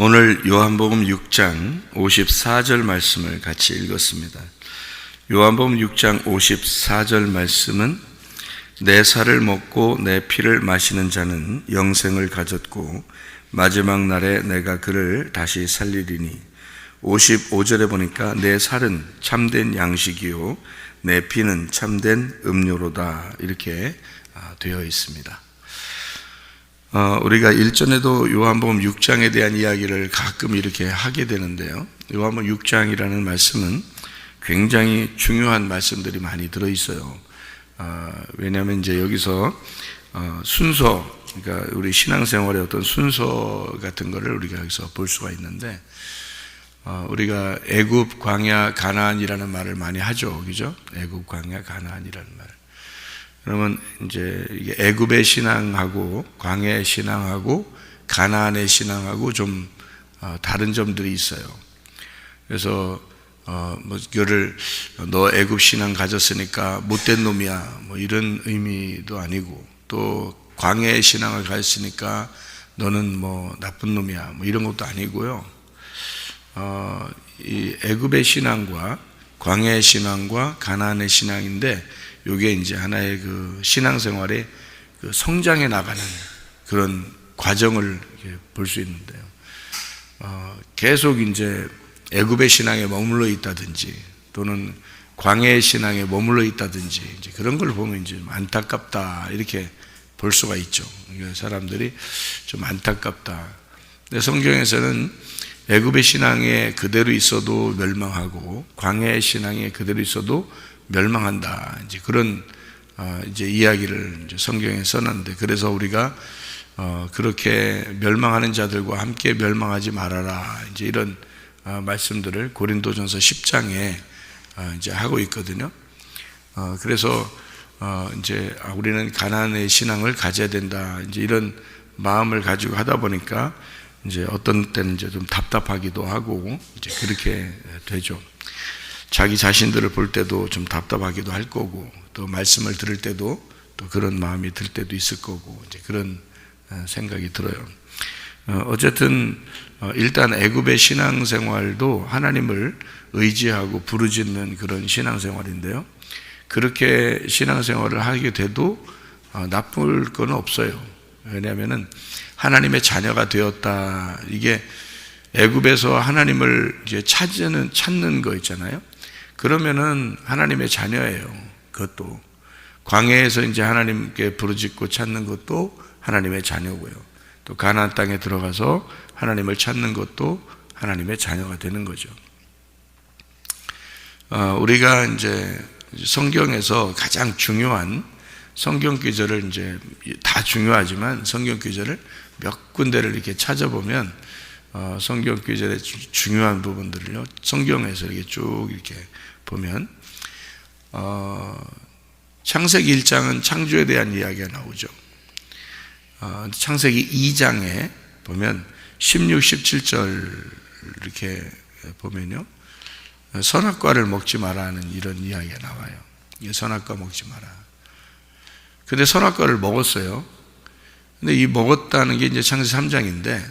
오늘 요한복음 6장 54절 말씀을 같이 읽었습니다. 요한복음 6장 54절 말씀은 내 살을 먹고 내 피를 마시는 자는 영생을 가졌고 마지막 날에 내가 그를 다시 살리리니, 55절에 보니까 내 살은 참된 양식이요 내 피는 참된 음료로다, 이렇게 되어 있습니다. 우리가 일전에도 요한복음 6장에 대한 이야기를 가끔 이렇게 하게 되는데요, 요한복음 6장이라는 말씀은 굉장히 중요한 말씀들이 많이 들어있어요. 왜냐하면 이제 여기서 순서, 그러니까 우리 신앙생활의 어떤 순서 같은 거를 우리가 여기서 볼 수가 있는데, 우리가 애굽, 광야, 가나안이라는 말을 많이 하죠, 그죠? 애굽, 광야, 가나안이라는 말. 그러면 이제 이게 애굽의 신앙하고 광야의 신앙하고 가나안의 신앙하고 좀 다른 점들이 있어요. 그래서 뭐 이거를 너 애굽 신앙 가졌으니까 못된 놈이야, 뭐 이런 의미도 아니고, 또 광야의 신앙을 가졌으니까 너는 뭐 나쁜 놈이야, 뭐 이런 것도 아니고요. 이 애굽의 신앙과 광야의 신앙과 가나안의 신앙인데, 이게 이제 하나의 그 신앙생활의 그 성장해 나가는 그런 과정을 볼 수 있는데요. 계속 이제 애굽의 신앙에 머물러 있다든지 또는 광야의 신앙에 머물러 있다든지, 이제 그런 걸 보면 이제 안타깝다, 이렇게 볼 수가 있죠. 사람들이 좀 안타깝다. 근데 성경에서는 애굽의 신앙에 그대로 있어도 멸망하고 광야의 신앙에 그대로 있어도 멸망한다, 이제 그런 이제 이야기를 이제 성경에 써놨는데, 그래서 우리가 그렇게 멸망하는 자들과 함께 멸망하지 말아라, 이제 이런 말씀들을 고린도전서 10장에 이제 하고 있거든요. 그래서 이제 우리는 가나안의 신앙을 가져야 된다, 이제 이런 마음을 가지고 하다 보니까 이제 어떤 때는 이제 좀 답답하기도 하고 이제 그렇게 되죠. 자기 자신들을 볼 때도 좀 답답하기도 할 거고, 또 말씀을 들을 때도 또 그런 마음이 들 때도 있을 거고, 이제 그런 생각이 들어요. 어쨌든 일단 애굽의 신앙생활도 하나님을 의지하고 부르짖는 그런 신앙생활인데요, 그렇게 신앙생활을 하게 돼도 나쁠 건 없어요. 왜냐하면은 하나님의 자녀가 되었다, 이게 애굽에서 하나님을 이제 찾는 거 있잖아요. 그러면은 하나님의 자녀예요. 그것도 광야에서 이제 하나님께 부르짖고 찾는 것도 하나님의 자녀고요, 또 가나안 땅에 들어가서 하나님을 찾는 것도 하나님의 자녀가 되는 거죠. 우리가 이제 성경에서 가장 중요한 성경 구절을, 이제 다 중요하지만 성경 구절을 몇 군데를 이렇게 찾아보면 성경 구절의 중요한 부분들을요, 성경에서 이렇게 쭉 이렇게 보면 창세기 1장은 창조에 대한 이야기가 나오죠. 창세기 2장에 보면 16, 17절 이렇게 보면요, 선악과를 먹지 마라 하는 이런 이야기가 나와요. 선악과 먹지 마라. 근데 선악과를 먹었어요. 근데 이 먹었다는 게 이제 창세기 3장인데,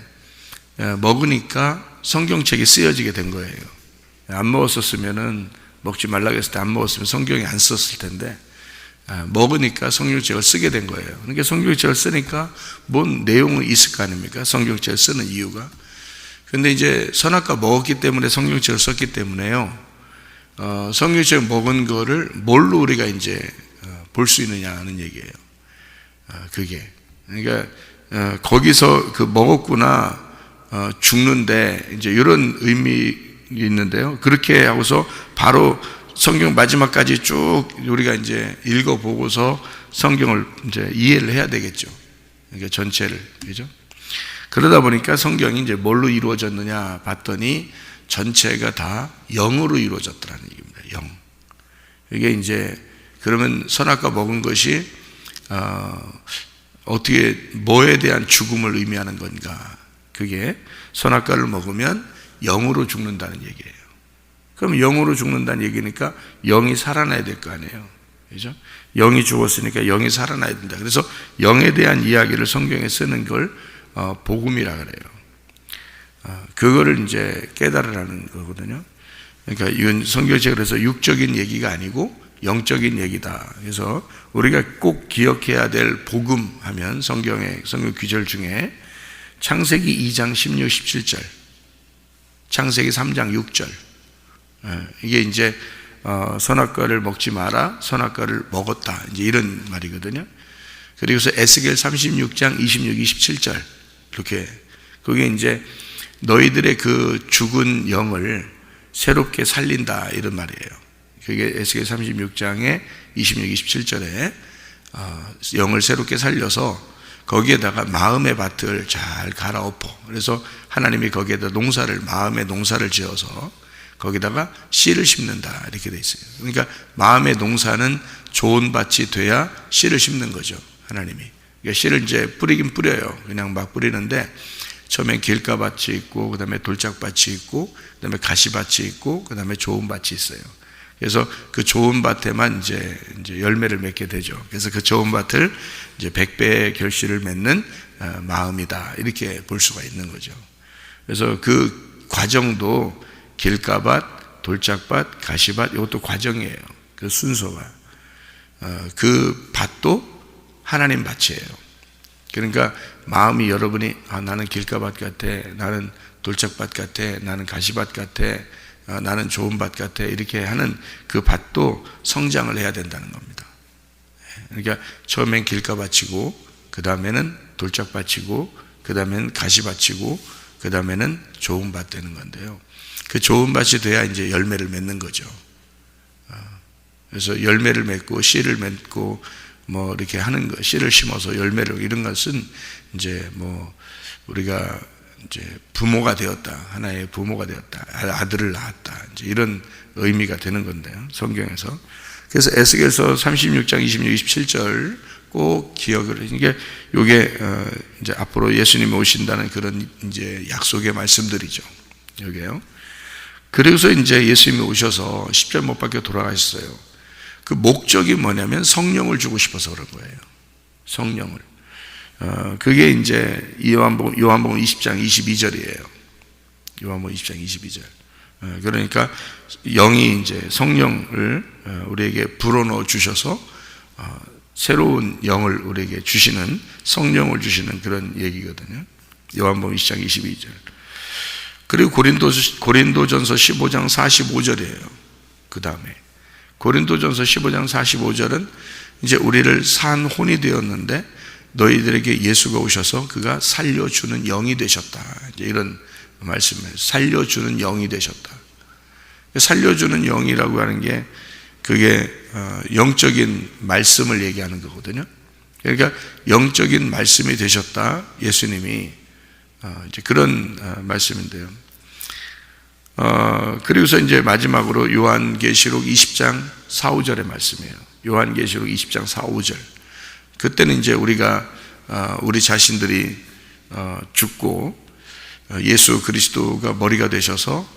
먹으니까 성경책이 쓰여지게 된 거예요. 안 먹었었으면은, 먹지 말라고 했을 때 안 먹었으면 성경이 안 썼을 텐데, 먹으니까 성경책을 쓰게 된 거예요. 그러니까 성경책을 쓰니까 뭔 내용이 있을 거 아닙니까? 성경책을 쓰는 이유가. 근데 이제 선악과 먹었기 때문에 성경책을 썼기 때문에요, 성경책 먹은 거를 뭘로 우리가 이제 볼 수 있느냐 하는 얘기예요. 그게. 그러니까 거기서 그 먹었구나, 죽는데, 이제 이런 의미 있는데요, 그렇게 하고서 바로 성경 마지막까지 쭉 우리가 이제 읽어보고서 성경을 이제 이해를 해야 되겠죠. 그러니까 전체를, 그죠? 그러다 보니까 성경이 이제 뭘로 이루어졌느냐 봤더니 전체가 다 영으로 이루어졌더라는 얘기입니다. 영. 이게 이제 그러면 선악과 먹은 것이 어떻게, 뭐에 대한 죽음을 의미하는 건가? 그게 선악과를 먹으면 영으로 죽는다는 얘기예요. 그럼 영으로 죽는다는 얘기니까 영이 살아나야 될 거 아니에요, 그죠? 영이 죽었으니까 영이 살아나야 된다. 그래서 영에 대한 이야기를 성경에 쓰는 걸 복음이라 그래요. 그거를 이제 깨달으라는 거거든요. 그러니까 이건 성경책에 그래서 육적인 얘기가 아니고 영적인 얘기다. 그래서 우리가 꼭 기억해야 될 복음 하면 성경 구절 중에 창세기 2장 16, 17절, 창세기 3장 6절, 이게 이제 선악과를 먹지 마라, 선악과를 먹었다, 이제 이런 말이거든요. 그리고서 에스겔 36장 26, 27절, 이렇게 그게 이제 너희들의 그 죽은 영을 새롭게 살린다, 이런 말이에요. 그게 에스겔 36장에 26, 27절에 영을 새롭게 살려서 거기에다가 마음의 밭을 잘 갈아엎어. 그래서 하나님이 거기에다 마음의 농사를 지어서 거기다가 씨를 심는다, 이렇게 돼 있어요. 그러니까 마음의 농사는 좋은 밭이 돼야 씨를 심는 거죠, 하나님이. 그러니까 씨를 이제 뿌리긴 뿌려요. 그냥 막 뿌리는데 처음엔 길가밭이 있고, 그 다음에 돌짝밭이 있고, 그 다음에 가시밭이 있고, 그 다음에 좋은 밭이 있어요. 그래서 그 좋은 밭에만 이제 열매를 맺게 되죠. 그래서 그 좋은 밭을 이제 100배의 결실을 맺는 마음이다, 이렇게 볼 수가 있는 거죠. 그래서 그 과정도 길가밭, 돌짝밭, 가시밭, 이것도 과정이에요. 그 순서가. 그 밭도 하나님 밭이에요. 그러니까 마음이 여러분이 나는 길가밭 같아, 나는 돌짝밭 같아, 나는 가시밭 같아, 나는 좋은 밭 같아, 이렇게 하는 그 밭도 성장을 해야 된다는 겁니다. 그러니까 처음엔 길가밭이고, 그 다음에는 돌짝밭이고, 그 다음에는 가시밭이고, 그 다음에는 좋은 밭 되는 건데요. 그 좋은 밭이 돼야 이제 열매를 맺는 거죠. 그래서 열매를 맺고 씨를 맺고 뭐 이렇게 하는 거, 씨를 심어서 열매를, 이런 것은 이제 뭐 우리가 이제 부모가 되었다, 하나의 부모가 되었다, 아들을 낳았다, 이제 이런 의미가 되는 건데요, 성경에서. 그래서 에스겔서 36장 26, 27절 꼭 기억을. 이게 요게 이제 앞으로 예수님이 오신다는 그런 이제 약속의 말씀들이죠, 여기에요. 그래서 이제 예수님이 오셔서 십자가 못 박혀 돌아가셨어요. 그 목적이 뭐냐면 성령을 주고 싶어서 그런 거예요. 성령을. 그게 이제 요한복음 20장 22절이에요. 요한복음 20장 22절. 그러니까 영이 이제 성령을 우리에게 불어넣어 주셔서 새로운 영을 우리에게 주시는, 성령을 주시는 그런 얘기거든요. 요한복음 20장 22절. 그리고 고린도전서 15장 45절이에요. 그 다음에 고린도전서 15장 45절은 이제 우리를 산 혼이 되었는데 너희들에게 예수가 오셔서 그가 살려주는 영이 되셨다, 이제 이런 말씀이에요. 살려주는 영이 되셨다. 살려주는 영이라고 하는 게 그게 영적인 말씀을 얘기하는 거거든요. 그러니까 영적인 말씀이 되셨다, 예수님이. 이제 그런 말씀인데요. 그리고서 이제 마지막으로 요한계시록 20장 4, 5절의 말씀이에요. 요한계시록 20장 4, 5절. 그때는 이제 우리가 우리 자신들이 죽고 예수 그리스도가 머리가 되셔서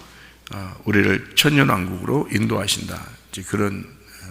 우리를 천년왕국으로 인도하신다, 이제 그런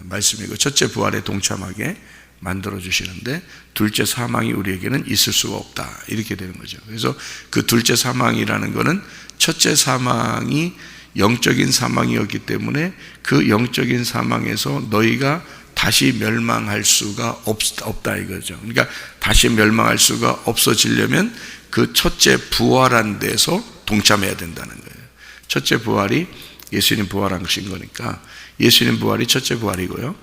말씀이고, 첫째 부활에 동참하게 만들어 주시는데 둘째 사망이 우리에게는 있을 수가 없다, 이렇게 되는 거죠. 그래서 그 둘째 사망이라는 거는 첫째 사망이 영적인 사망이었기 때문에 그 영적인 사망에서 너희가 다시 멸망할 수가 없다, 이거죠. 그러니까 다시 멸망할 수가 없어지려면 그 첫째 부활한 데서 동참해야 된다는 거예요. 첫째 부활이 예수님 부활하신 거니까 예수님 부활이 첫째 부활이고요,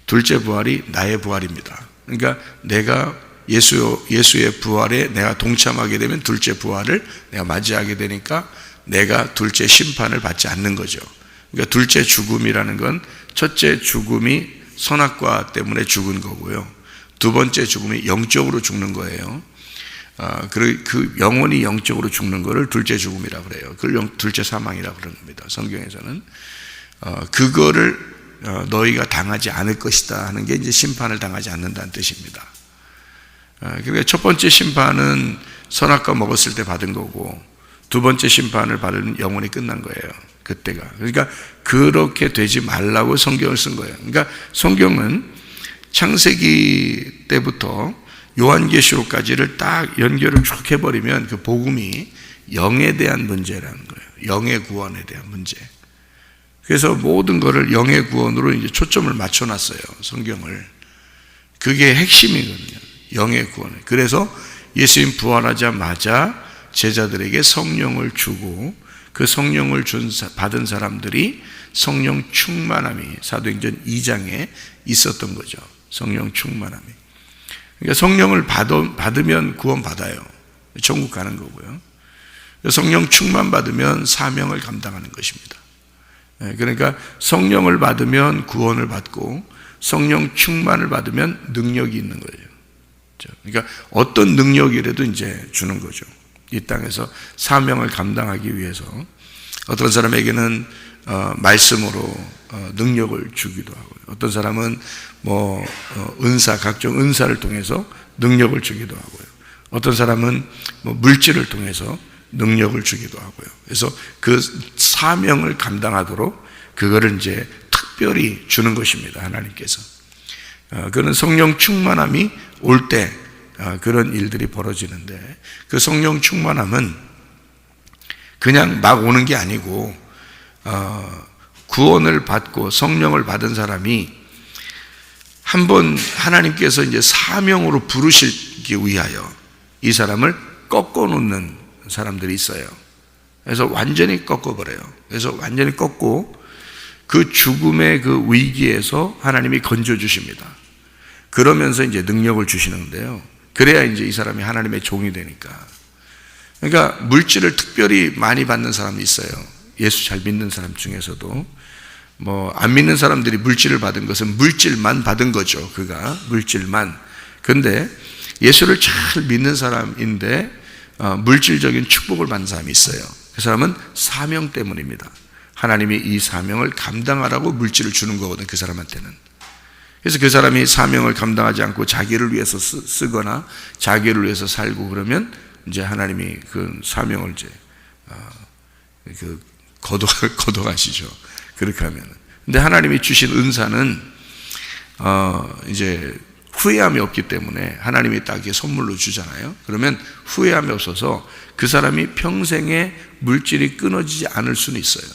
둘째 부활이 나의 부활입니다. 그러니까 내가 예수의 부활에 내가 동참하게 되면 둘째 부활을 내가 맞이하게 되니까 내가 둘째 심판을 받지 않는 거죠. 그러니까 둘째 죽음이라는 건 첫째 죽음이 선악과 때문에 죽은 거고요, 두 번째 죽음이 영적으로 죽는 거예요. 그 영혼이 영적으로 죽는 거를 둘째 죽음이라고 그래요. 그걸 둘째 사망이라고 그러는 겁니다, 성경에서는. 그거를 너희가 당하지 않을 것이다 하는 게 이제 심판을 당하지 않는다는 뜻입니다. 그러니까 첫 번째 심판은 선악과 먹었을 때 받은 거고, 두 번째 심판을 받은 영혼이 끝난 거예요, 그때가. 그러니까 그렇게 되지 말라고 성경을 쓴 거예요. 그러니까 성경은 창세기 때부터 요한계시록까지를 딱 연결을 쭉 해버리면 그 복음이 영에 대한 문제라는 거예요. 영의 구원에 대한 문제. 그래서 모든 것을 영의 구원으로 이제 초점을 맞춰놨어요. 성경을. 그게 핵심이거든요. 영의 구원. 그래서 예수님 부활하자마자 제자들에게 성령을 주고 그 성령을 받은 사람들이 성령 충만함이 사도행전 2장에 있었던 거죠. 성령 충만함이. 그러니까 성령을 받으면 구원받아요. 천국 가는 거고요. 성령 충만 받으면 사명을 감당하는 것입니다. 그러니까 성령을 받으면 구원을 받고 성령 충만을 받으면 능력이 있는 거예요. 그러니까 어떤 능력이라도 이제 주는 거죠. 이 땅에서 사명을 감당하기 위해서 어떤 사람에게는 말씀으로 능력을 주기도 하고, 어떤 사람은 은사, 각종 은사를 통해서 능력을 주기도 하고요. 어떤 사람은 물질을 통해서 능력을 주기도 하고요. 그래서 그 사명을 감당하도록 그거를 이제 특별히 주는 것입니다. 하나님께서. 그는 성령 충만함이 올 때 그런 일들이 벌어지는데, 그 성령 충만함은 그냥 막 오는 게 아니고 구원을 받고 성령을 받은 사람이 한번 하나님께서 이제 사명으로 부르시기 위하여 이 사람을 꺾어 놓는 사람들이 있어요. 그래서 완전히 꺾어버려요. 그래서 완전히 꺾고 그 죽음의 그 위기에서 하나님이 건져주십니다. 그러면서 이제 능력을 주시는데요. 그래야 이제 이 사람이 하나님의 종이 되니까. 그러니까 물질을 특별히 많이 받는 사람이 있어요. 예수 잘 믿는 사람 중에서도. 안 믿는 사람들이 물질을 받은 것은 물질만 받은 거죠. 그가 물질만. 근데 예수를 잘 믿는 사람인데 물질적인 축복을 받는 사람이 있어요. 그 사람은 사명 때문입니다. 하나님이 이 사명을 감당하라고 물질을 주는 거거든, 그 사람한테는. 그래서 그 사람이 사명을 감당하지 않고 자기를 위해서 쓰거나 자기를 위해서 살고 그러면 이제 하나님이 그 사명을 이제 거둬가시죠. 그렇게 하면. 근데 하나님이 주신 은사는 이제 후회함이 없기 때문에 하나님이 딱 이렇게 선물로 주잖아요. 그러면 후회함이 없어서 그 사람이 평생에 물질이 끊어지지 않을 수는 있어요.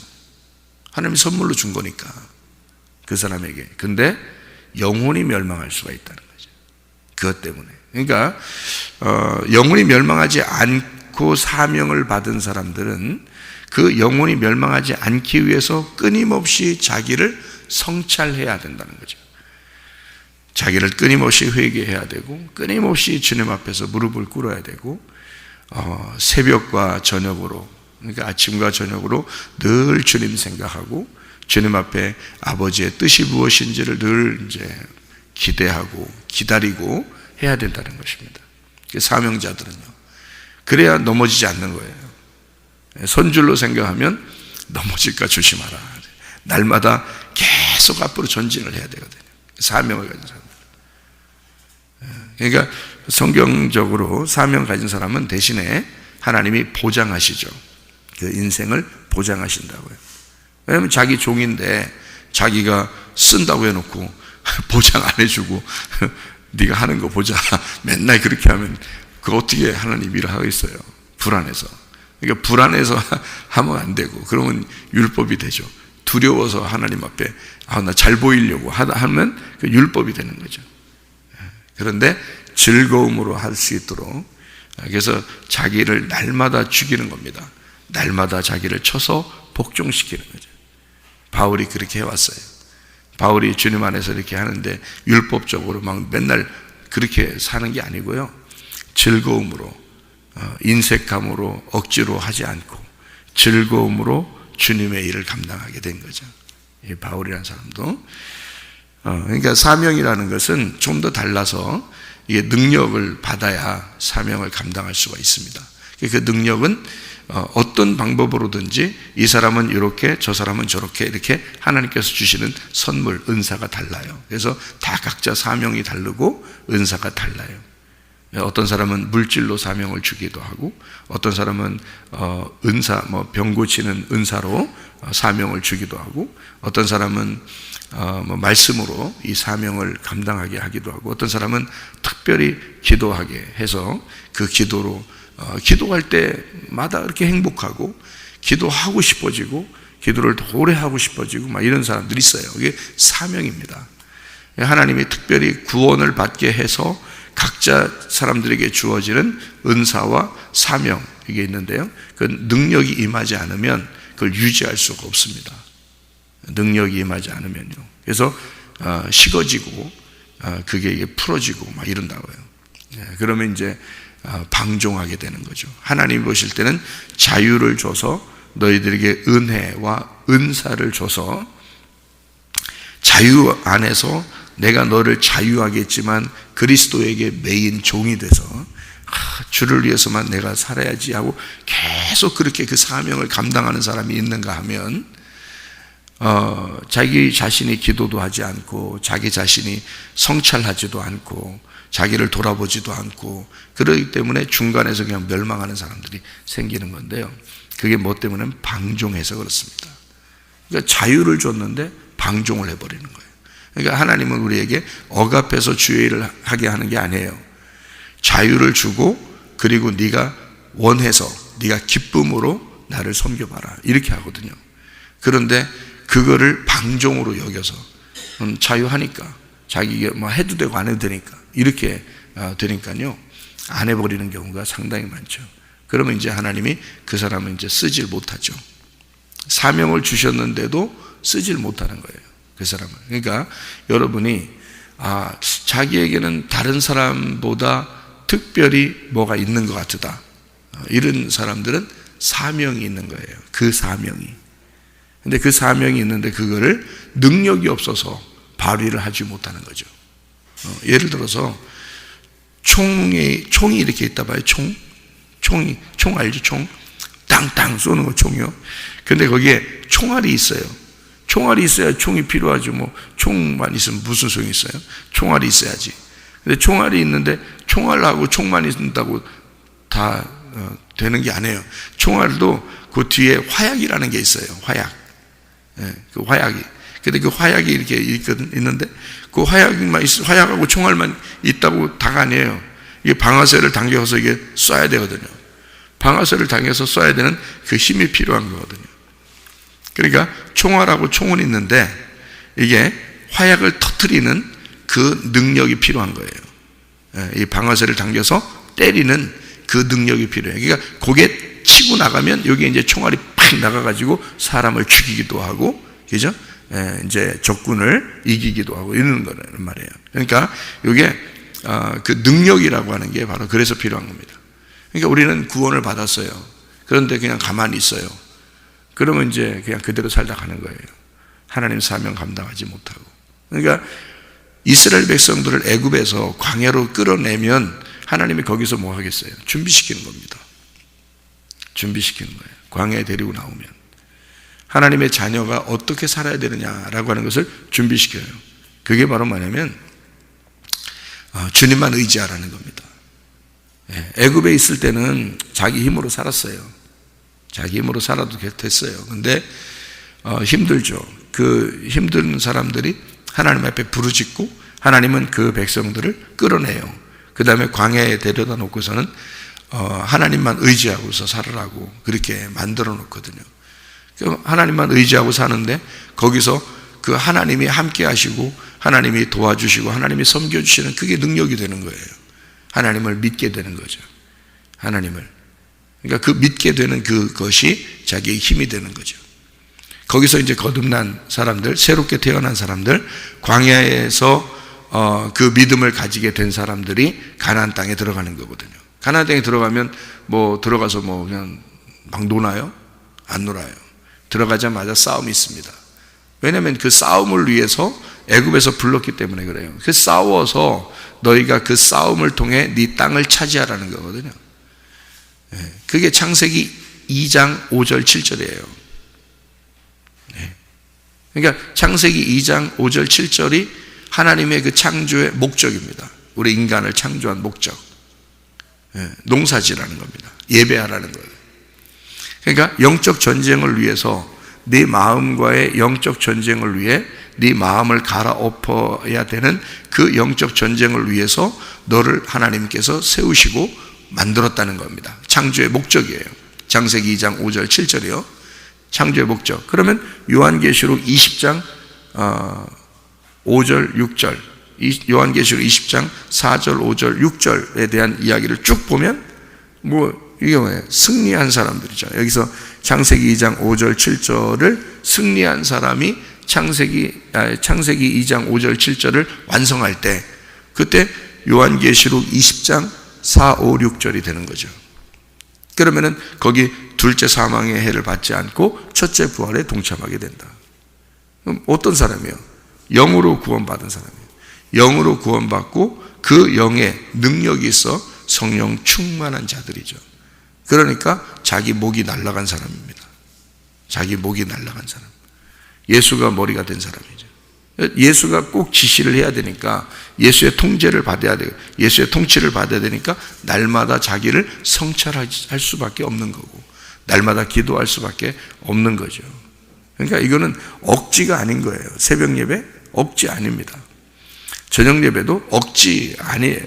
하나님이 선물로 준 거니까 그 사람에게. 근데 영혼이 멸망할 수가 있다는 거죠. 그것 때문에. 그러니까 영혼이 멸망하지 않고 사명을 받은 사람들은 그 영혼이 멸망하지 않기 위해서 끊임없이 자기를 성찰해야 된다는 거죠. 자기를 끊임없이 회개해야 되고 끊임없이 주님 앞에서 무릎을 꿇어야 되고 새벽과 저녁으로, 그러니까 아침과 저녁으로 늘 주님 생각하고 주님 앞에 아버지의 뜻이 무엇인지를 늘 이제 기대하고 기다리고 해야 된다는 것입니다. 사명자들은요. 그래야 넘어지지 않는 거예요. 손줄로 생각하면 넘어질까 조심하라. 날마다 계속 앞으로 전진을 해야 되거든요. 사명을 가진 사람. 그러니까 성경적으로 사명 가진 사람은 대신에 하나님이 보장하시죠. 그 인생을 보장하신다고요. 왜냐하면 자기 종인데 자기가 쓴다고 해놓고 보장 안 해주고 네가 하는 거 보자 맨날 그렇게 하면 그 어떻게 하나님 일을 하겠어요? 불안해서. 그러니까 불안해서 하면 안 되고, 그러면 율법이 되죠. 두려워서 하나님 앞에 나 잘 보이려고 하면 그 율법이 되는 거죠. 그런데 즐거움으로 할 수 있도록, 그래서 자기를 날마다 죽이는 겁니다. 날마다 자기를 쳐서 복종시키는 거죠. 바울이 그렇게 해왔어요. 바울이 주님 안에서 이렇게 하는데 율법적으로 막 맨날 그렇게 사는 게 아니고요. 즐거움으로, 인색함으로 억지로 하지 않고 즐거움으로 주님의 일을 감당하게 된 거죠. 이 바울이라는 사람도. 그러니까 사명이라는 것은 좀 더 달라서 이게 능력을 받아야 사명을 감당할 수가 있습니다. 그 능력은 어떤 방법으로든지 이 사람은 이렇게 저 사람은 저렇게 이렇게 하나님께서 주시는 선물, 은사가 달라요. 그래서 다 각자 사명이 다르고 은사가 달라요. 어떤 사람은 물질로 사명을 주기도 하고, 어떤 사람은 은사, 병 고치는 은사로 사명을 주기도 하고, 어떤 사람은 말씀으로 이 사명을 감당하게 하기도 하고, 어떤 사람은 특별히 기도하게 해서 그 기도로 기도할 때마다 이렇게 행복하고 기도하고 싶어지고 기도를 더 오래 하고 싶어지고 막 이런 사람들이 있어요. 이게 사명입니다. 하나님이 특별히 구원을 받게 해서 각자 사람들에게 주어지는 은사와 사명, 이게 있는데요, 그 능력이 임하지 않으면 그걸 유지할 수가 없습니다. 능력이 임하지 않으면요. 그래서 식어지고 그게 이게 풀어지고 막 이런다고요. 그러면 이제 방종하게 되는 거죠. 하나님이 보실 때는 자유를 줘서 너희들에게 은혜와 은사를 줘서 자유 안에서 내가 너를 자유하게 했지만 그리스도에게 매인 종이 돼서 주를 위해서만 내가 살아야지 하고 계속 그렇게 그 사명을 감당하는 사람이 있는가 하면 자기 자신이 기도도 하지 않고 자기 자신이 성찰하지도 않고 자기를 돌아보지도 않고 그러기 때문에 중간에서 그냥 멸망하는 사람들이 생기는 건데요, 그게 뭐 때문에? 방종해서 그렇습니다. 그러니까 자유를 줬는데 방종을 해버리는 거예요. 그러니까 하나님은 우리에게 억압해서 주의 일을 하게 하는 게 아니에요. 자유를 주고 그리고 네가 원해서 네가 기쁨으로 나를 섬겨봐라 이렇게 하거든요. 그런데 그거를 방종으로 여겨서 자유하니까 자기가 뭐 해도 되고 안 해도 되니까 이렇게 되니까요, 안 해버리는 경우가 상당히 많죠. 그러면 이제 하나님이 그 사람은 이제 쓰질 못하죠. 사명을 주셨는데도 쓰질 못하는 거예요, 그 사람을. 그러니까 여러분이 자기에게는 다른 사람보다 특별히 뭐가 있는 것 같다, 이런 사람들은 사명이 있는 거예요. 그 사명이. 근데 그 사명이 있는데 그거를 능력이 없어서 발휘를 하지 못하는 거죠. 예를 들어서 총이 이렇게 있다 봐요. 총 알죠? 총 땅땅 쏘는 거 총이요. 근데 거기에 총알이 있어요. 총알이 있어야 총이 필요하죠. 뭐 총만 있으면 무슨 소용이 있어요? 총알이 있어야지. 근데 총알이 있는데 총알하고 총만 있는다고 다 되는 게 아니에요. 총알도 그 뒤에 화약이라는 게 있어요. 화약. 그 화약이. 근데 그 화약이 이렇게 있는데 그 화약하고 총알만 있다고 다가 아니에요. 이게 방아쇠를 당겨서 이게 쏴야 되거든요. 방아쇠를 당겨서 쏴야 되는 그 힘이 필요한 거거든요. 그러니까 총알하고 총은 있는데 이게 화약을 터뜨리는 그 능력이 필요한 거예요. 이 방아쇠를 당겨서 때리는 그 능력이 필요해요. 그러니까 그게 치고 나가면 여기 이제 총알이 팍 나가가지고 사람을 죽이기도 하고, 그죠? 이제 적군을 이기기도 하고 이러는 거란 말이에요. 그러니까 이게 그 능력이라고 하는 게 바로 그래서 필요한 겁니다. 그러니까 우리는 구원을 받았어요. 그런데 그냥 가만히 있어요. 그러면 이제 그냥 그대로 살다 가는 거예요. 하나님 사명 감당하지 못하고. 그러니까 이스라엘 백성들을 애굽에서 광야로 끌어내면 하나님이 거기서 뭐 하겠어요? 준비시키는 겁니다. 준비시키는 거예요. 광야에 데리고 나오면 하나님의 자녀가 어떻게 살아야 되느냐라고 하는 것을 준비시켜요. 그게 바로 뭐냐면 주님만 의지하라는 겁니다. 애굽에 있을 때는 자기 힘으로 살았어요. 자기 힘으로 살아도 됐어요. 근데 힘들죠. 그 힘든 사람들이 하나님 앞에 부르짖고 하나님은 그 백성들을 끌어내요. 그 다음에 광야에 데려다 놓고서는 하나님만 의지하고서 살으라고 그렇게 만들어 놓거든요. 하나님만 의지하고 사는데 거기서 그 하나님이 함께 하시고 하나님이 도와주시고 하나님이 섬겨주시는 그게 능력이 되는 거예요. 하나님을 믿게 되는 거죠. 하나님을. 그러니까 그 믿게 되는 그것이 자기의 힘이 되는 거죠. 거기서 이제 거듭난 사람들, 새롭게 태어난 사람들, 광야에서 그 믿음을 가지게 된 사람들이 가나안 땅에 들어가는 거거든요. 가나안 땅에 들어가면 뭐 들어가서 뭐 그냥 막 노나요? 안 놀아요. 들어가자마자 싸움이 있습니다. 왜냐하면 그 싸움을 위해서 애굽에서 불렀기 때문에 그래요. 그 싸워서 너희가 그 싸움을 통해 네 땅을 차지하라는 거거든요. 그게 창세기 2장 5절 7절이에요. 그러니까 창세기 2장 5절 7절이 하나님의 그 창조의 목적입니다. 우리 인간을 창조한 목적. 농사지라는 겁니다. 예배하라는 거예요. 그러니까 영적 전쟁을 위해서 네 마음과의 영적 전쟁을 위해 네 마음을 갈아엎어야 되는 그 영적 전쟁을 위해서 너를 하나님께서 세우시고 만들었다는 겁니다. 창조의 목적이에요. 창세기 2장 5절 7절이요. 창조의 목적. 그러면 요한계시록 20장 5절 6절, 요한계시록 20장 4절 5절 6절에 대한 이야기를 쭉 보면 이게 뭐예요? 승리한 사람들이죠. 여기서 창세기 2장 5절 7절을 승리한 사람이 창세기 2장 5절 7절을 완성할 때, 그때 요한계시록 20장 4, 5, 6절이 되는 거죠. 그러면은 거기 둘째 사망의 해를 받지 않고 첫째 부활에 동참하게 된다. 그럼 어떤 사람이에요? 영으로 구원받은 사람이에요. 영으로 구원받고 그 영의 능력이 있어 성령 충만한 자들이죠. 그러니까 자기 목이 날아간 사람입니다. 자기 목이 날아간 사람. 예수가 머리가 된 사람이죠. 예수가 꼭 지시를 해야 되니까, 예수의 통제를 받아야 돼요. 예수의 통치를 받아야 되니까 날마다 자기를 성찰할 수밖에 없는 거고, 날마다 기도할 수밖에 없는 거죠. 그러니까 이거는 억지가 아닌 거예요. 새벽 예배 억지 아닙니다. 저녁 예배도 억지 아니에요.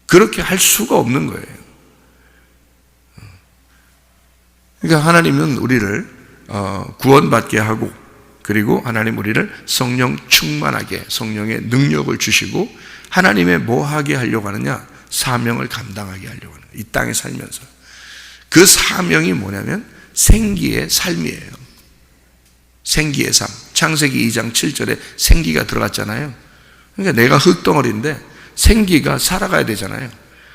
그렇게 할 수가 없는 거예요. 그러니까 하나님은 우리를 구원받게 하고, 그리고 하나님 우리를 성령 충만하게, 성령의 능력을 주시고, 하나님의 뭐 하게 하려고 하느냐? 사명을 감당하게 하려고 하는 거예요. 이 땅에 살면서. 그 사명이 뭐냐면 생기의 삶이에요. 생기의 삶. 창세기 2장 7절에 생기가 들어갔잖아요. 그러니까 내가 흙덩어리인데 생기가 살아가야 되잖아요.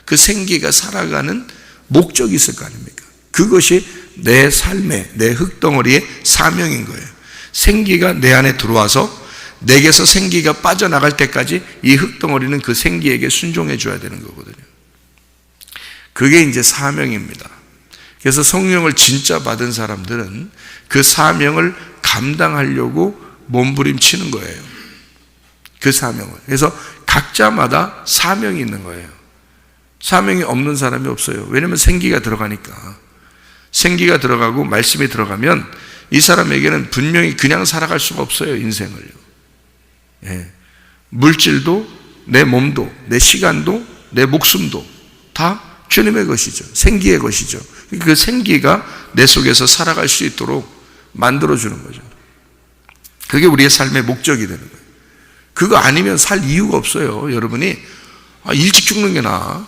그 생기가 살아가는 목적이 있을 거 아닙니까? 그것이 내 삶의, 내 흙덩어리의 사명인 거예요. 생기가 내 안에 들어와서 내게서 생기가 빠져나갈 때까지 이 흙덩어리는 그 생기에게 순종해 줘야 되는 거거든요. 그게 이제 사명입니다. 그래서 성령을 진짜 받은 사람들은 그 사명을 감당하려고 몸부림치는 거예요. 그 사명을. 그래서 각자마다 사명이 있는 거예요. 사명이 없는 사람이 없어요. 왜냐하면 생기가 들어가니까. 생기가 들어가고 말씀이 들어가면 이 사람에게는 분명히 그냥 살아갈 수가 없어요. 인생을요. 예. 물질도, 내 몸도, 내 시간도, 내 목숨도 다 주님의 것이죠. 생기의 것이죠. 그 생기가 내 속에서 살아갈 수 있도록 만들어주는 거죠. 그게 우리의 삶의 목적이 되는 거예요. 그거 아니면 살 이유가 없어요. 여러분이 일찍 죽는 게 나아.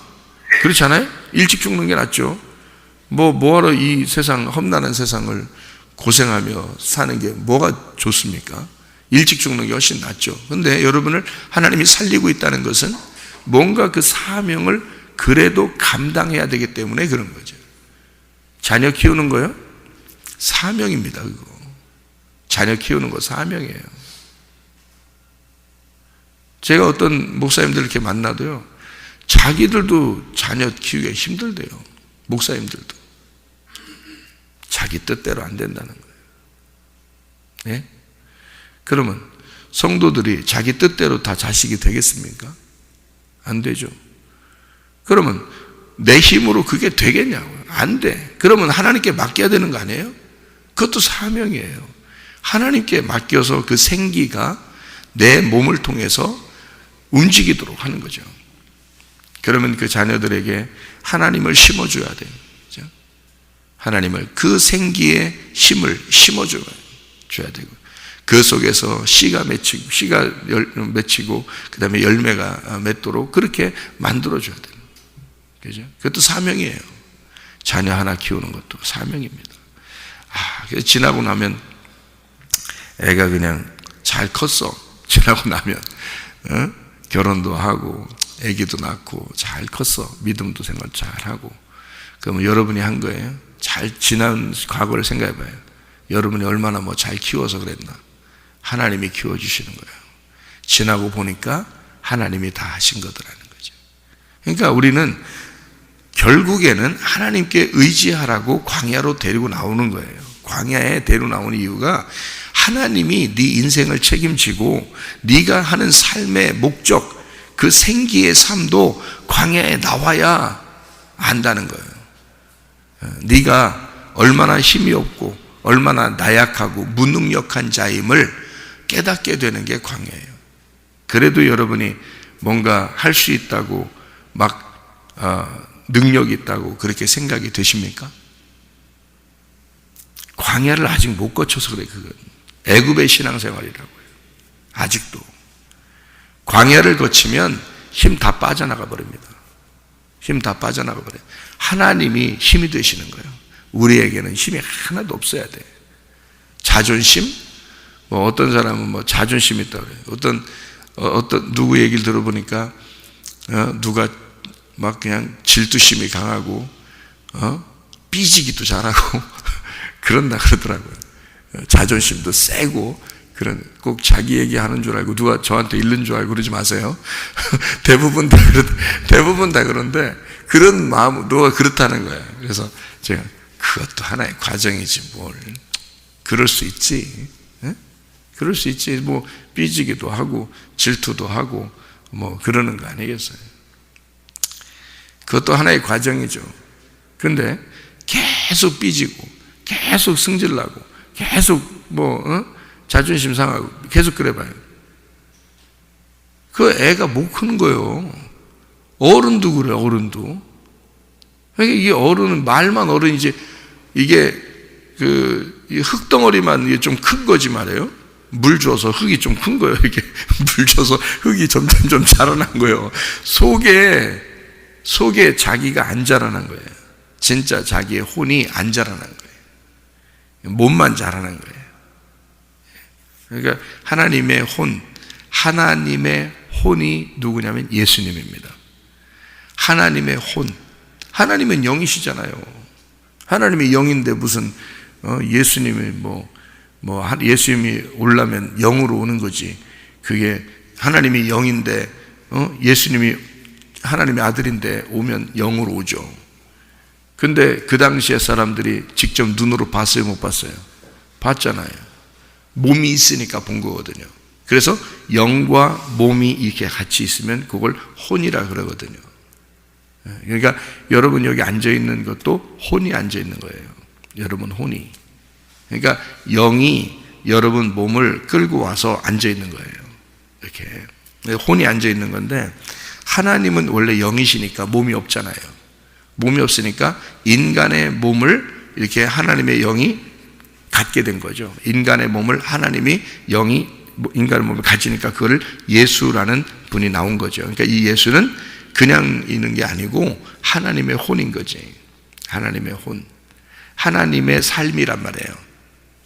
그렇지 않아요? 일찍 죽는 게 낫죠. 뭐하러 이 세상, 험난한 세상을 고생하며 사는 게 뭐가 좋습니까? 일찍 죽는 게 훨씬 낫죠. 그런데 여러분을 하나님이 살리고 있다는 것은 뭔가 그 사명을 그래도 감당해야 되기 때문에 그런 거죠. 자녀 키우는 거요? 사명입니다. 그거. 자녀 키우는 거 사명이에요. 제가 어떤 목사님들 이렇게 만나도요, 자기들도 자녀 키우기가 힘들대요. 목사님들도. 자기 뜻대로 안 된다는 거예요. 예? 그러면 성도들이 자기 뜻대로 다 자식이 되겠습니까? 안 되죠. 그러면 내 힘으로 그게 되겠냐고요? 안 돼. 그러면 하나님께 맡겨야 되는 거 아니에요? 그것도 사명이에요. 하나님께 맡겨서 그 생기가 내 몸을 통해서 움직이도록 하는 거죠. 그러면 그 자녀들에게 하나님을 심어줘야 돼요. 그렇죠? 하나님을, 그 생기의 힘을 심어줘야 되고, 그 속에서 씨가 맺히고 그 다음에 열매가 맺도록 그렇게 만들어줘야 돼요. 그죠? 그것도 사명이에요. 자녀 하나 키우는 것도 사명입니다. 그래서 지나고 나면 애가 그냥 잘 컸어. 지나고 나면 결혼도 하고 애기도 낳고 잘 컸어. 믿음도 생활 잘 하고. 그러면 여러분이 한 거예요. 잘 지난 과거를 생각해 봐요. 여러분이 얼마나 잘 키워서 그랬나. 하나님이 키워주시는 거예요. 지나고 보니까 하나님이 다 하신 거더라는 거죠. 그러니까 우리는 결국에는 하나님께 의지하라고 광야로 데리고 나오는 거예요. 광야에 데리고 나오는 이유가 하나님이 네 인생을 책임지고 네가 하는 삶의 목적, 그 생기의 삶도 광야에 나와야 안다는 거예요. 네가 얼마나 힘이 없고 얼마나 나약하고 무능력한 자임을 깨닫게 되는 게 광야예요. 그래도 여러분이 뭔가 할 수 있다고 막 능력이 있다고 그렇게 생각이 되십니까? 광야를 아직 못 거쳐서 그래. 그건 애굽의 신앙생활이라고요. 아직도 광야를 거치면 힘 다 빠져나가 버립니다. 힘 다 빠져나가 버려요. 하나님이 힘이 되시는 거예요. 우리에게는 힘이 하나도 없어야 돼. 자존심? 뭐 어떤 사람은 뭐 자존심이 있다고 그래요. 어떤 누구 얘기를 들어보니까 누가 막 그냥 질투심이 강하고 삐지기도 잘하고 그런다 그러더라고요. 자존심도 세고 그런 꼭 자기 얘기하는 줄 알고 누가 저한테 잃는 줄 알고 그러지 마세요. 대부분 다 그런데 그런 마음 누가 그렇다는 거예요. 그래서 제가 그것도 하나의 과정이지 뭘 그럴 수 있지. 그럴 수 있지. 뭐 삐지기도 하고 질투도 하고 뭐 그러는 거 아니겠어요? 그것도 하나의 과정이죠. 그런데 계속 삐지고 계속 승질나고 계속 자존심 상하고 계속 그래봐요. 그 애가 못 크는 거예요. 어른도 그래. 어른도. 그러니까 이 어른은 말만 어른이지 이게 이 흙덩어리만 이게 좀 큰 거지 말이에요. 물 줘서 흙이 좀 큰 거예요. 이게 물 줘서 흙이 점점 좀 자라난 거예요. 속에 자기가 안 자라난 거예요. 진짜 자기의 혼이 안 자라난 거예요. 몸만 자라난 거예요. 그러니까 하나님의 혼이 누구냐면 예수님입니다. 하나님의 혼. 하나님은 영이시잖아요. 하나님이 영인데 무슨 예수님이 예수님이 오려면 영으로 오는 거지. 그게 하나님이 영인데 예수님이 하나님의 아들인데 오면 영으로 오죠. 근데 그 당시에 사람들이 직접 눈으로 봤어요, 못 봤어요? 봤잖아요. 몸이 있으니까 본 거거든요. 그래서 영과 몸이 이렇게 같이 있으면 그걸 혼이라 그러거든요. 그러니까 여러분 여기 앉아있는 것도 혼이 앉아있는 거예요. 여러분 혼이. 그러니까 영이 여러분 몸을 끌고 와서 앉아있는 거예요. 이렇게 혼이 앉아있는 건데 하나님은 원래 영이시니까 몸이 없잖아요. 몸이 없으니까 인간의 몸을 이렇게 하나님의 영이 갖게 된 거죠. 인간의 몸을 하나님이 영이 인간의 몸을 가지니까 그거를 예수라는 분이 나온 거죠. 그러니까 이 예수는 그냥 있는 게 아니고 하나님의 혼인 거지. 하나님의 혼. 하나님의 삶이란 말이에요.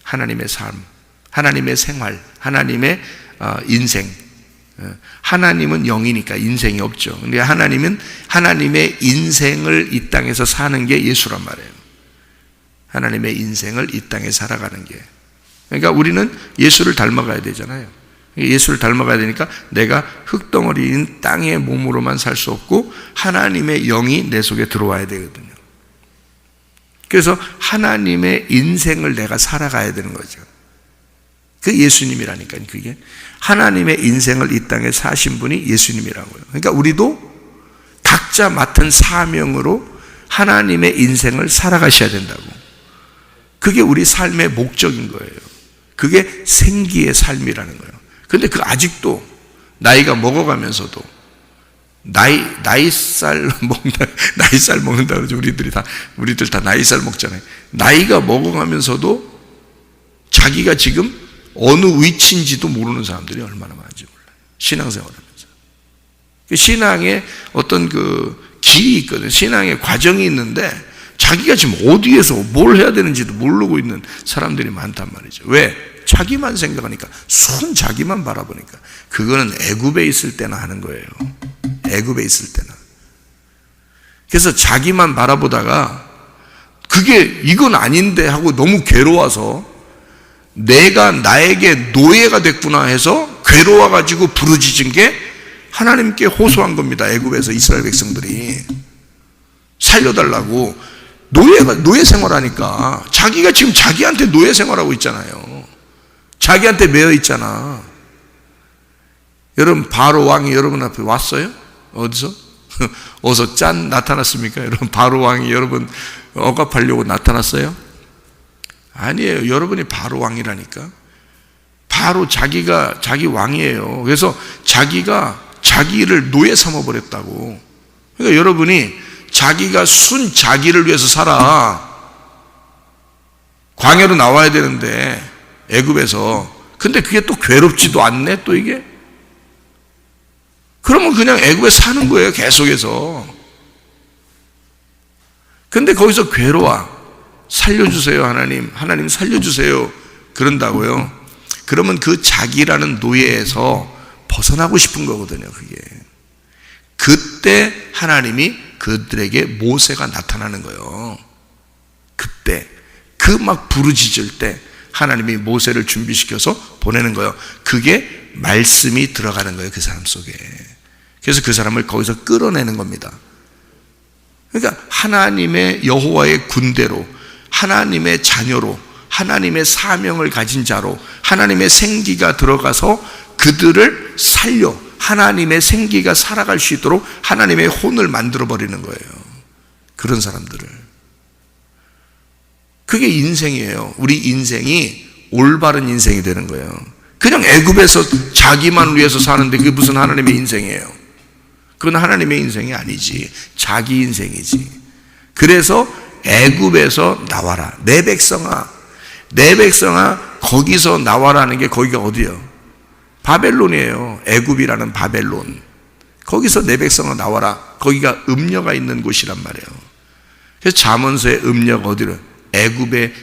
하나님의 삶, 하나님의 생활, 하나님의 인생. 하나님은 영이니까 인생이 없죠. 근데 하나님은 하나님의 인생을 이 땅에서 사는 게 예수란 말이에요. 하나님의 인생을 이 땅에 살아가는 게. 그러니까 우리는 예수를 닮아가야 되잖아요. 예수를 닮아가야 되니까 내가 흙덩어리인 땅의 몸으로만 살 수 없고 하나님의 영이 내 속에 들어와야 되거든요. 그래서 하나님의 인생을 내가 살아가야 되는 거죠. 그 예수님이라니까요. 그게 하나님의 인생을 이 땅에 사신 분이 예수님이라고요. 그러니까 우리도 각자 맡은 사명으로 하나님의 인생을 살아가셔야 된다고. 그게 우리 삶의 목적인 거예요. 그게 생기의 삶이라는 거예요. 근데 그 아직도 나이가 먹어가면서도 나이살 먹는다 그러죠. 우리들 다 나이살 먹잖아요. 나이가 먹어가면서도 자기가 지금 어느 위치인지도 모르는 사람들이 얼마나 많은지 몰라요. 신앙생활하면서. 신앙에 어떤 길이 있거든요. 신앙의 과정이 있는데 자기가 지금 어디에서 뭘 해야 되는지도 모르고 있는 사람들이 많단 말이죠. 왜? 자기만 생각하니까, 순 자기만 바라보니까. 그거는 애굽에 있을 때나 하는 거예요. 애굽에 있을 때나. 그래서 자기만 바라보다가 그게 이건 아닌데 하고 너무 괴로워서 내가 나에게 노예가 됐구나 해서 괴로워가지고 부르짖은 게 하나님께 호소한 겁니다. 애굽에서 이스라엘 백성들이 살려달라고. 노예 생활하니까 자기가 지금 자기한테 노예 생활하고 있잖아요. 자기한테 매여 있잖아. 여러분 바로 왕이 여러분 앞에 왔어요? 어디서? 어서 짠 나타났습니까? 여러분 바로 왕이 여러분 억압하려고 나타났어요? 아니에요. 여러분이 바로 왕이라니까. 바로 자기가 자기 왕이에요. 그래서 자기가 자기를 노예 삼아버렸다고. 그러니까 여러분이 자기가 순 자기를 위해서 살아. 광야로 나와야 되는데 애굽에서. 근데 그게 또 괴롭지도 않네 또 이게. 그러면 그냥 애굽에 사는 거예요 계속해서. 근데 거기서 괴로워. 살려주세요 하나님, 하나님 살려주세요 그런다고요. 그러면 그 자기라는 노예에서 벗어나고 싶은 거거든요. 그게 그때 하나님이 그들에게 모세가 나타나는 거예요. 그때 그 막 부르짖을 때 하나님이 모세를 준비시켜서 보내는 거예요. 그게 말씀이 들어가는 거예요 그 사람 속에. 그래서 그 사람을 거기서 끌어내는 겁니다. 그러니까 하나님의 여호와의 군대로, 하나님의 자녀로, 하나님의 사명을 가진 자로 하나님의 생기가 들어가서 그들을 살려 하나님의 생기가 살아갈 수 있도록 하나님의 혼을 만들어버리는 거예요. 그런 사람들을. 그게 인생이에요. 우리 인생이 올바른 인생이 되는 거예요. 그냥 애굽에서 자기만 위해서 사는데 그게 무슨 하나님의 인생이에요. 그건 하나님의 인생이 아니지. 자기 인생이지. 그래서 애굽에서 나와라. 내 백성아, 내 백성아 거기서 나와라는 게 거기가 어디예요? 바벨론이에요. 애굽이라는 바벨론. 거기서 내 백성아 나와라. 거기가 음녀가 있는 곳이란 말이에요. 그래서 잠언서의 음녀가 어디로? 애굽의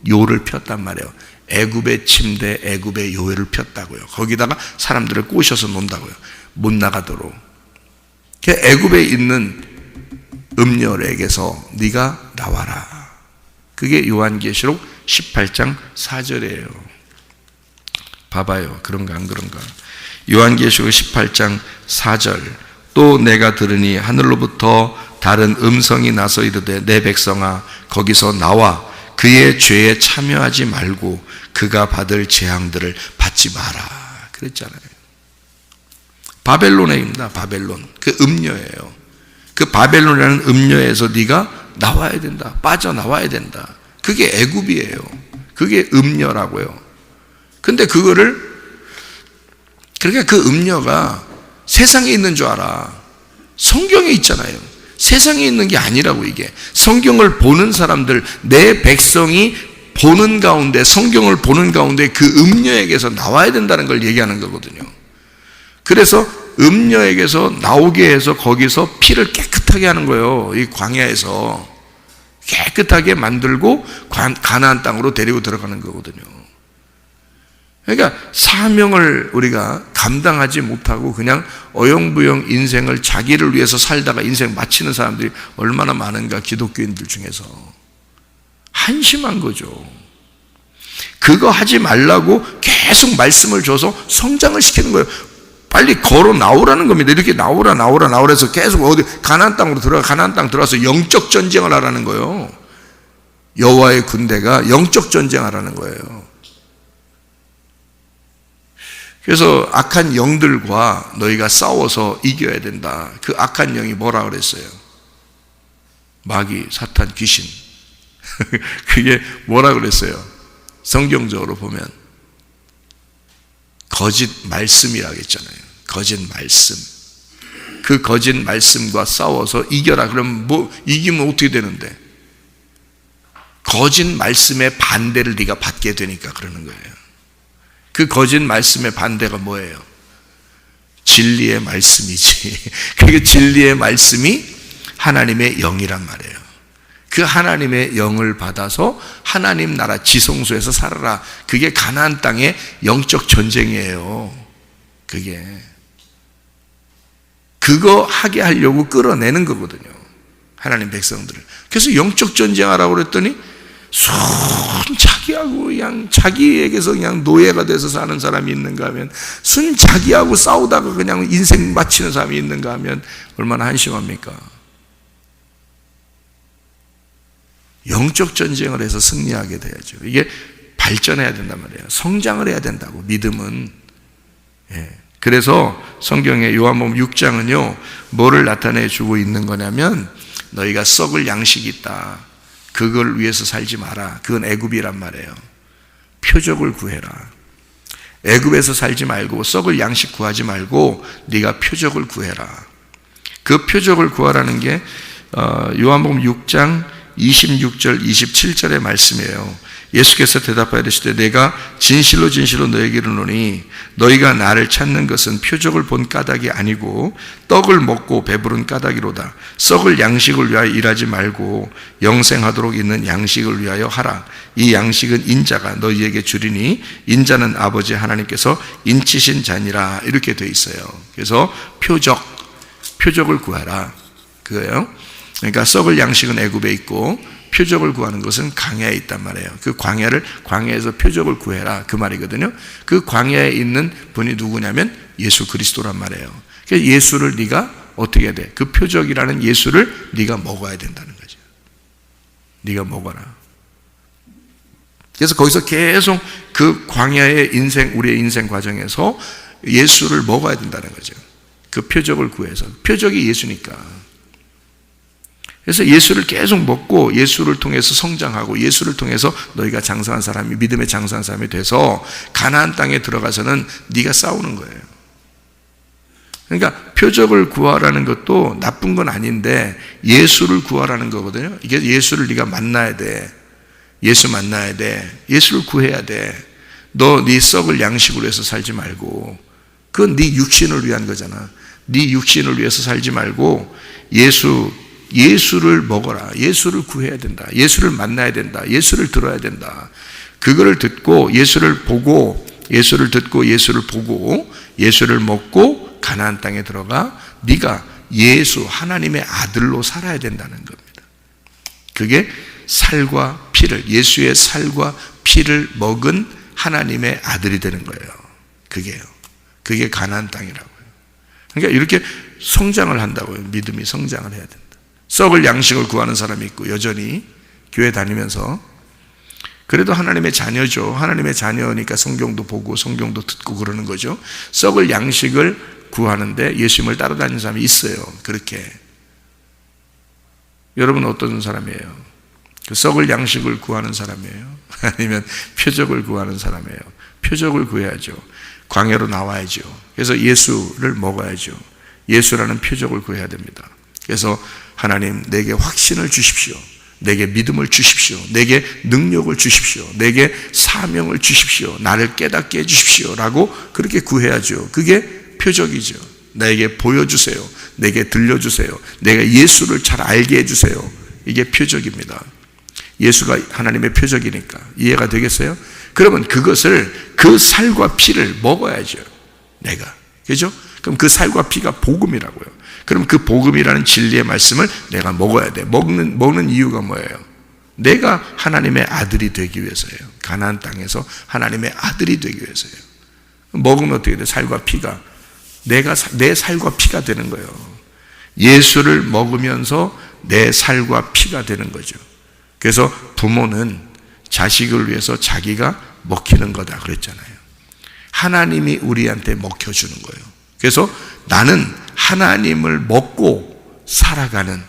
요를 폈단 말이에요. 애굽의 침대, 애굽의 요를 폈다고요. 거기다가 사람들을 꼬셔서 논다고요. 못 나가도록. 애굽에 있는 음녀에게서 네가 나와라. 그게 요한계시록 18장 4절이에요. 봐봐요. 그런가 안 그런가. 요한계시록 18장 4절. 또 내가 들으니 하늘로부터 다른 음성이 나서 이르되 내 백성아 거기서 나와 그의 죄에 참여하지 말고 그가 받을 재앙들을 받지 마라. 그랬잖아요. 바벨론입니다. 바벨론. 그 음녀예요. 그 바벨론이라는 음녀에서 네가 나와야 된다. 빠져나와야 된다. 그게 애굽이에요. 그게 음녀라고요. 근데 그거를, 그러니까 그 음녀가 세상에 있는 줄 알아. 성경에 있잖아요. 세상에 있는 게 아니라고. 이게 성경을 보는 사람들, 내 백성이 보는 가운데, 성경을 보는 가운데 그 음녀에게서 나와야 된다는 걸 얘기하는 거거든요. 그래서 음녀에게서 나오게 해서 거기서 피를 깨끗하게 하는 거예요. 이 광야에서 깨끗하게 만들고 가나안 땅으로 데리고 들어가는 거거든요. 그러니까 사명을 우리가 감당하지 못하고 그냥 어영부영 인생을 자기를 위해서 살다가 인생 마치는 사람들이 얼마나 많은가. 기독교인들 중에서 한심한 거죠. 그거 하지 말라고 계속 말씀을 줘서 성장을 시키는 거예요. 빨리 걸어 나오라는 겁니다. 이렇게 나오라 해서 계속 어디 가나안 땅으로 들어가, 가나안 땅 들어가서 영적 전쟁을 하라는 거예요. 여호와의 군대가 영적 전쟁하라는 거예요. 그래서 악한 영들과 너희가 싸워서 이겨야 된다. 그 악한 영이 뭐라 그랬어요? 마귀, 사탄, 귀신. 그게 뭐라 그랬어요? 성경적으로 보면 거짓 말씀이라고 했잖아요. 거짓 말씀. 그 거짓 말씀과 싸워서 이겨라. 그럼 뭐 이기면 어떻게 되는데? 거짓 말씀의 반대를 네가 받게 되니까 그러는 거예요. 그 거짓 말씀의 반대가 뭐예요? 진리의 말씀이지. 그게 진리의 말씀이 하나님의 영이란 말이에요. 그 하나님의 영을 받아서 하나님 나라 지성소에서 살아라. 그게 가나안 땅의 영적 전쟁이에요. 그거 하게 하려고 끌어내는 거거든요. 하나님 백성들을. 그래서 영적 전쟁하라고 그랬더니 순자기하고 그냥 자기에게서 그냥 노예가 돼서 사는 사람이 있는가 하면, 순자기하고 싸우다가 그냥 인생 마치는 사람이 있는가 하면 얼마나 한심합니까? 영적 전쟁을 해서 승리하게 돼야죠. 이게 발전해야 된단 말이에요. 성장을 해야 된다고. 믿음은. 그래서 성경의 요한복음 6장은요 뭐를 나타내 주고 있는 거냐면, 너희가 썩을 양식이 있다. 그걸 위해서 살지 마라. 그건 애굽이란 말이에요. 표적을 구해라. 애굽에서 살지 말고 썩을 양식 구하지 말고 네가 표적을 구해라. 그 표적을 구하라는 게 요한복음 6장 26절 27절의 말씀이에요. 예수께서 대답하여 이르시되 내가 진실로 진실로 너에게 이르노니 너희가 나를 찾는 것은 표적을 본 까닭이 아니고 떡을 먹고 배부른 까닭이로다. 썩을 양식을 위하여 일하지 말고 영생하도록 있는 양식을 위하여 하라. 이 양식은 인자가 너희에게 주리니 인자는 아버지 하나님께서 인치신 자니라. 이렇게 되어 있어요. 그래서 표적을 구하라 그거예요. 그러니까 썩을 양식은 애굽에 있고 표적을 구하는 것은 광야에 있단 말이에요. 그 광야에서 표적을 구해라 그 말이거든요. 그 광야에 있는 분이 누구냐면 예수 그리스도란 말이에요. 그래서 예수를 네가 어떻게 해야 돼? 그 표적이라는 예수를 네가 먹어야 된다는 거죠. 네가 먹어라. 그래서 거기서 계속 그 광야의 우리의 인생 과정에서 예수를 먹어야 된다는 거죠. 그 표적을 구해서. 표적이 예수니까. 그래서 예수를 계속 먹고 예수를 통해서 성장하고 예수를 통해서 너희가 장성한 사람이, 믿음의 장성한 사람이 돼서 가나안 땅에 들어가서는 네가 싸우는 거예요. 그러니까 표적을 구하라는 것도 나쁜 건 아닌데 예수를 구하라는 거거든요. 이게 예수를 네가 만나야 돼. 예수 만나야 돼. 예수를 구해야 돼. 너 네 썩을 양식으로 해서 살지 말고, 그건 네 육신을 위한 거잖아. 네 육신을 위해서 살지 말고 예수를 먹어라. 예수를 구해야 된다. 예수를 만나야 된다. 예수를 들어야 된다. 그거를 듣고 예수를 보고, 예수를 듣고 예수를 보고 예수를 먹고 가나안 땅에 들어가 네가 예수 하나님의 아들로 살아야 된다는 겁니다. 그게 살과 피를, 예수의 살과 피를 먹은 하나님의 아들이 되는 거예요. 그게 가나안 땅이라고요. 그러니까 이렇게 성장을 한다고요. 믿음이 성장을 해야 된다. 썩을 양식을 구하는 사람이 있고 여전히 교회 다니면서 그래도 하나님의 자녀죠. 하나님의 자녀니까 성경도 보고 성경도 듣고 그러는 거죠. 썩을 양식을 구하는데 예수님을 따라다니는 사람이 있어요. 그렇게. 여러분은 어떤 사람이에요? 그 썩을 양식을 구하는 사람이에요? 아니면 표적을 구하는 사람이에요? 표적을 구해야죠. 광야로 나와야죠. 그래서 예수를 먹어야죠. 예수라는 표적을 구해야 됩니다. 그래서 하나님 내게 확신을 주십시오. 내게 믿음을 주십시오. 내게 능력을 주십시오. 내게 사명을 주십시오. 나를 깨닫게 해주십시오 라고 그렇게 구해야죠. 그게 표적이죠. 나에게 보여주세요. 내게 들려주세요. 내가 예수를 잘 알게 해주세요. 이게 표적입니다. 예수가 하나님의 표적이니까. 이해가 되겠어요? 그러면 그것을, 그 살과 피를 먹어야죠. 내가. 그죠? 그럼 그 살과 피가 복음이라고요. 그럼 그 복음이라는 진리의 말씀을 내가 먹어야 돼. 먹는 이유가 뭐예요? 내가 하나님의 아들이 되기 위해서예요. 가나안 땅에서 하나님의 아들이 되기 위해서예요. 먹으면 어떻게 돼? 살과 피가. 내 살과 피가 되는 거예요. 예수를 먹으면서 내 살과 피가 되는 거죠. 그래서 부모는 자식을 위해서 자기가 먹히는 거다 그랬잖아요. 하나님이 우리한테 먹혀주는 거예요. 그래서 나는 하나님을 먹고 살아가는,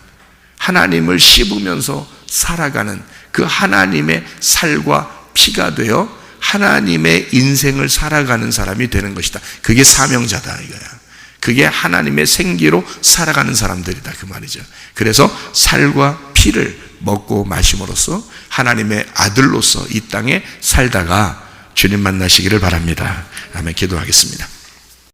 하나님을 씹으면서 살아가는 그 하나님의 살과 피가 되어 하나님의 인생을 살아가는 사람이 되는 것이다. 그게 사명자다 이거야. 그게 하나님의 생기로 살아가는 사람들이다 그 말이죠. 그래서 살과 피를 먹고 마심으로써 하나님의 아들로서 이 땅에 살다가 주님 만나시기를 바랍니다. 아멘. 기도하겠습니다.